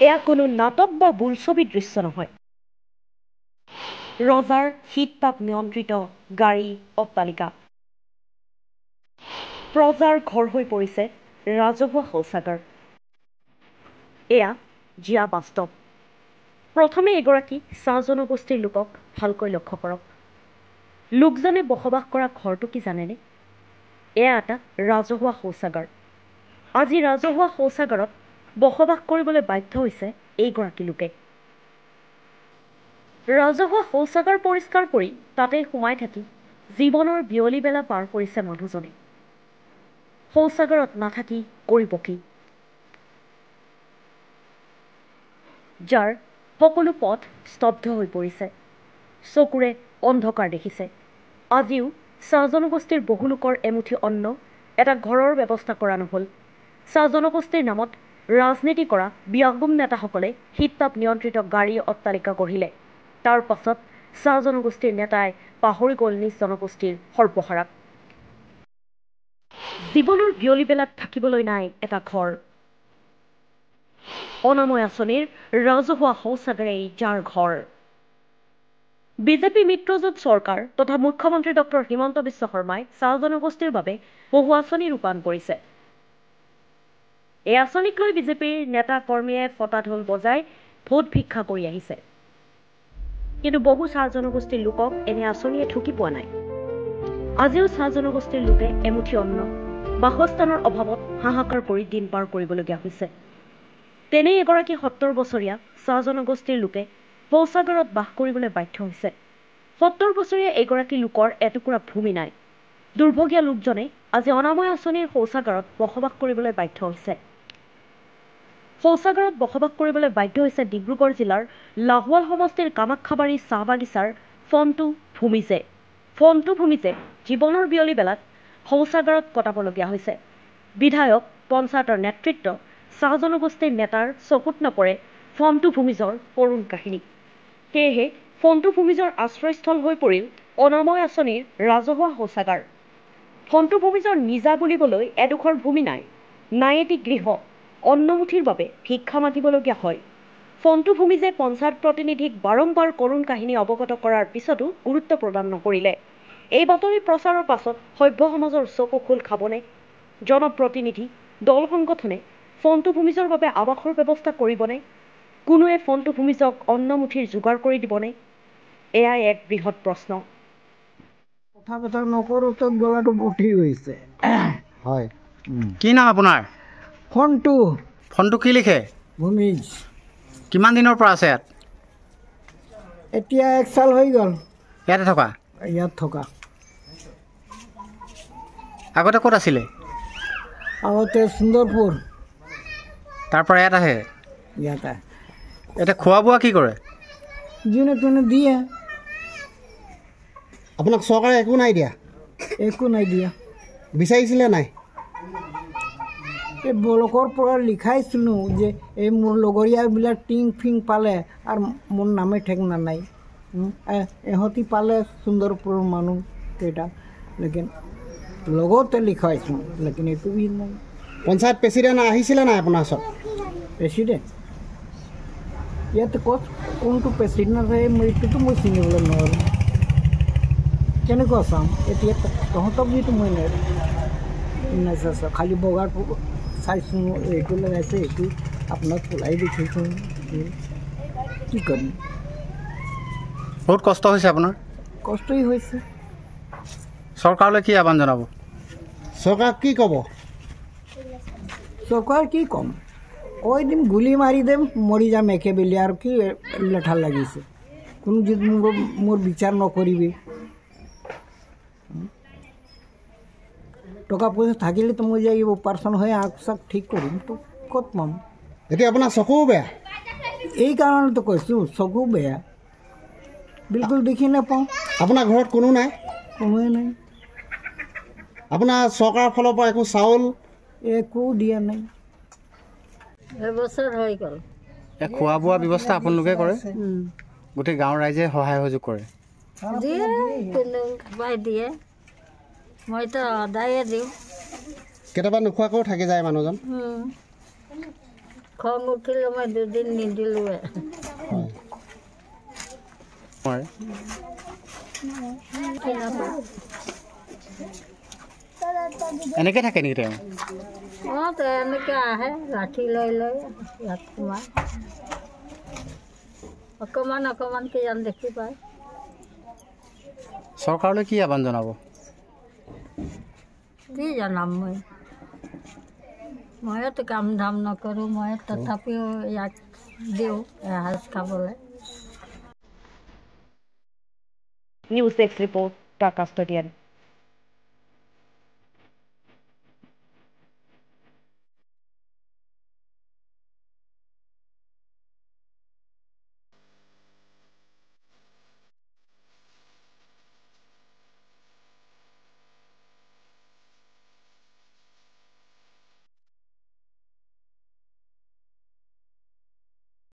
এয়া কোনো নাটক বা বোলছবি দৃশ্য নহয়। ৰজাৰ শীত-তাপ নিয়ন্ত্ৰিত গাড়ী অট্টালিকা। প্ৰজাৰ ঘৰ হৈ পৰিছে ৰাজহুৱা শৌচাগাৰ। এয়া জিয়া বাস্তৱ। প্ৰথমে এগৰাকী চাহ জনগোষ্ঠীৰ লোকক ভালকৈ লক্ষ্য কৰক। লোকজনে বসবাস কৰা ঘৰটো কি জানেনে? এয়া এটা ৰাজহুৱা শৌচাগাৰ। আজি ৰাজহুৱা শৌচাগাৰত বসবাস কৰিবলৈ বাধ্য হৈছে এইগৰাকী লোকে। ৰাজহুৱা শৌচাগাৰ পৰিষ্কাৰ কৰি তাতেই সোমাই থাকি জীৱনৰ বিয়লি বেলা পাৰ কৰিছে মানুহজনে। শৌচাগাৰত নাথাকি কৰিব কি? যাৰ সকলো পথ স্তব্ধ হৈ পৰিছে, চকুৰে অন্ধকাৰ দেখিছে। আজিও চাহ জনগোষ্ঠীৰ বহু লোকৰ এমুঠি অন্ন, এটা ঘৰৰ ব্যৱস্থা কৰা নহ'ল। চাহ জনগোষ্ঠীৰ নামত ৰাজনীতি কৰা বিয়াগোম নেতাসকলে শীত-তাপ নিয়ন্ত্ৰিত গাড়ী অট্টালিকা গঢ়িলে। তাৰ পাছত চাহ জনগোষ্ঠীৰ নেতাই পাহৰি গ'ল নিজ জনগোষ্ঠীৰ সৰ্বহাৰাক। জীৱনৰ বিয়লি বেলাত থাকিবলৈ নাই এটা ঘৰ। অনাময় আঁচনিৰ ৰাজহুৱা শৌচাগাৰেই যাৰ ঘৰ। বিজেপি মিত্ৰজোঁট চৰকাৰ তথা মুখ্যমন্ত্ৰী ডক্টৰ হিমন্ত বিশ্ব শৰ্মাই চাহ জনগোষ্ঠীৰ বাবে বহু আঁচনি ৰূপায়ণ কৰিছে। এই আঁচনিক লৈ বিজেপিৰ নেতা কৰ্মীয়ে ফটা ঢোল বজাই ভোট ভিক্ষা কৰি আহিছে। কিন্তু বহু চাহ জনগোষ্ঠীৰ লোকক এনে আঁচনিয়ে ঢুকি পোৱা নাই। আজিও চাহ জনগোষ্ঠীৰ লোকে এমুঠি অন্ন, বাসস্থানৰ অভাৱত হাহাকাৰ কৰি দিন পাৰ কৰিবলগীয়া হৈছে। তেনে এগৰাকী ৭০ বছৰীয়া চাহ জনগোষ্ঠীৰ লোকে শৌচাগাৰত বাস কৰিবলৈ বাধ্য হৈছে। ৭০ বছৰীয়া এগৰাকী লোকৰ এটুকুৰা ভূমি নাই। দুৰ্ভগীয়া লোকজনে আজি অনাময় আঁচনিৰ শৌচাগাৰত বসবাস কৰিবলৈ বাধ্য হৈছে। শৌচাগাৰত বসবাস কৰিবলৈ বাধ্য হৈছে ডিব্ৰুগড় জিলাৰ লাহোৱাল সমষ্টিৰ কামাখ্যাবাৰী চাহ বাগিচাৰ ফণ্টু ভূমিজে। ফণ্টু ভূমিজে জীৱনৰ বিয়লি বেলাত শৌচাগাৰত কটাবলগীয়া হৈছে। বিধায়ক, পঞ্চায়তৰ নেতৃত্ব, চাহ জনগোষ্ঠীৰ নেতাৰ চকুত নপৰে ফণ্টু ভূমিজৰ কৰুণ কাহিনী। সেয়েহে ফণ্টু ভূমিজৰ আশ্ৰয়স্থল হৈ পৰিল অনাময় আঁচনিৰ ৰাজহুৱা শৌচাগাৰ। ফণ্টু ভূমিজৰ নিজা বুলিবলৈ এডোখৰ ভূমি নাই, নাই এটি গৃহ। অন্নমুঠিৰ বাবে ভিক্ষা মাতিবলগীয়া হয়। ফণ্টু ভূমিজে পঞ্চায়ত প্ৰতিনিধিক বাৰম্বাৰ কৰুণ কাহিনী অৱগত কৰাৰ পিছতো গুৰুত্ব প্ৰদান নকৰিলে। এই বাতৰি প্ৰচাৰৰ পাছত সভ্য সমাজৰ চকু খোল খাবনে? জনপ্ৰতিনিধি, দল সংগঠনে ফণ্টু ভূমিজৰ বাবে আৱাসৰ ব্যৱস্থা কৰিবনে? কোনোৱে ফণ্টু ভূমিজক অন্নমুঠিৰ যোগাৰ কৰি দিবনে? এয়াই এক বৃহৎ প্ৰশ্ন। কথা বতৰা নকৰোঁতে গলাটো বঠি গৈছে। হয়, কি নাম আপোনাৰ? ফণ্টু। ফণ্টু কি লিখে? ভূমিজ। কিমান দিনৰ পৰা আছে ইয়াত? এতিয়া 1 সাল হৈ গ'ল ইয়াতে থকা। ইয়াত থকা। আগতে ক'ত আছিলে? আগতে সুন্দৰপুৰ। তাৰ পৰা ইয়াত আহে? ইয়াতে। এতিয়া খোৱা বোৱা কি কৰে? যোনে তোনে দিয়ে। আপোনাক চৰকাৰে একো নাই দিয়া? একো নাই দিয়া। বিচাৰিছিলে নাই? এই ব্লকৰ পৰা লিখাইছিলোঁ যে এই মোৰ লগৰীয়াবিলাক টিং ফিং পালে আৰু মোৰ নামে ঠেকনা নাই। এহঁতি পালে সুন্দৰপুৰৰ মানুহকেইটা, লেকিন লগতে লিখাইছোঁ, লেকিন এইটো বি নাই। পঞ্চায়ত প্ৰেচিডেণ্ট আহিছিলে নাই আপোনাৰ ওচৰত? প্ৰেচিডেণ্ট ইয়াতে ক'ত কোনটো প্ৰেচিডেণ্ট আছে এইটোতো মই চিনিবলৈ নোৱাৰোঁ। কেনেকুৱা চাম এতিয়া তহঁতক যিটো মই নাচাইছোঁ, খালি বগাটো চাইছোঁ, এইটো লগাইছে, এইটো আপোনাক ওলাই দেখিছোঁ। কি কৰিম? বহুত কষ্ট হৈছে আপোনাৰ? কষ্টই হৈছে। চৰকাৰলৈ কি আহ্বান জনাব? চৰকাৰক কি ক'ব? চৰকাৰ কি ক'ম? কৈ দিম, গুলি মাৰি দিম, মৰি যাম একেবেলি। আৰু কি লেঠা লাগিছে? কোনো যদি মোৰ বিচাৰ নকৰিবি। টকা পইচা থাকিলেতো মই যাই অপাৰেশ্যন হৈ আগ চাক ঠিক কৰিম, তো ক'ত পাম? এতিয়া আপোনাৰ চকুও বেয়া? এই কাৰণেতো কৈছোঁ চকু বেয়া, বিলকুল দেখি নাপাওঁ। আপোনাৰ ঘৰত কোনো নাই? কোনোৱে নাই। আপোনাৰ চৰকাৰৰ ফালৰ পৰা একো চাউল একো দিয়া নাই। এবছৰ হৈ গ'ল। খোৱা বোৱা ব্যৱস্থা আপোনালোকে কৰে? গোটেই গাঁৱৰ ৰাইজে সহায় সহযোগ কৰে? দিয়ে, মইতো সদায়ে দিওঁ। কেতিয়াবা নোখোৱাকৈও থাকি যায় মানুহজন? খং উঠিলে মই দুদিন নিদিলোৱে হয় এনেকৈ থাকে নেকি তেওঁ অঁ এনেকৈ আহে লাঠি লৈ লৈ ইয়াত সোমাই অকণমান কিজান দেখি পায় চৰকাৰলৈ কি আহ্বান জনাব কি জনাম মইতো কাম ধাম নকৰোঁ মই তথাপিও ইয়াক দিওঁ এসাঁজ খাবলৈ নিউজ 6 ৰিপৰ্ট টা কাষ্টডিয়ান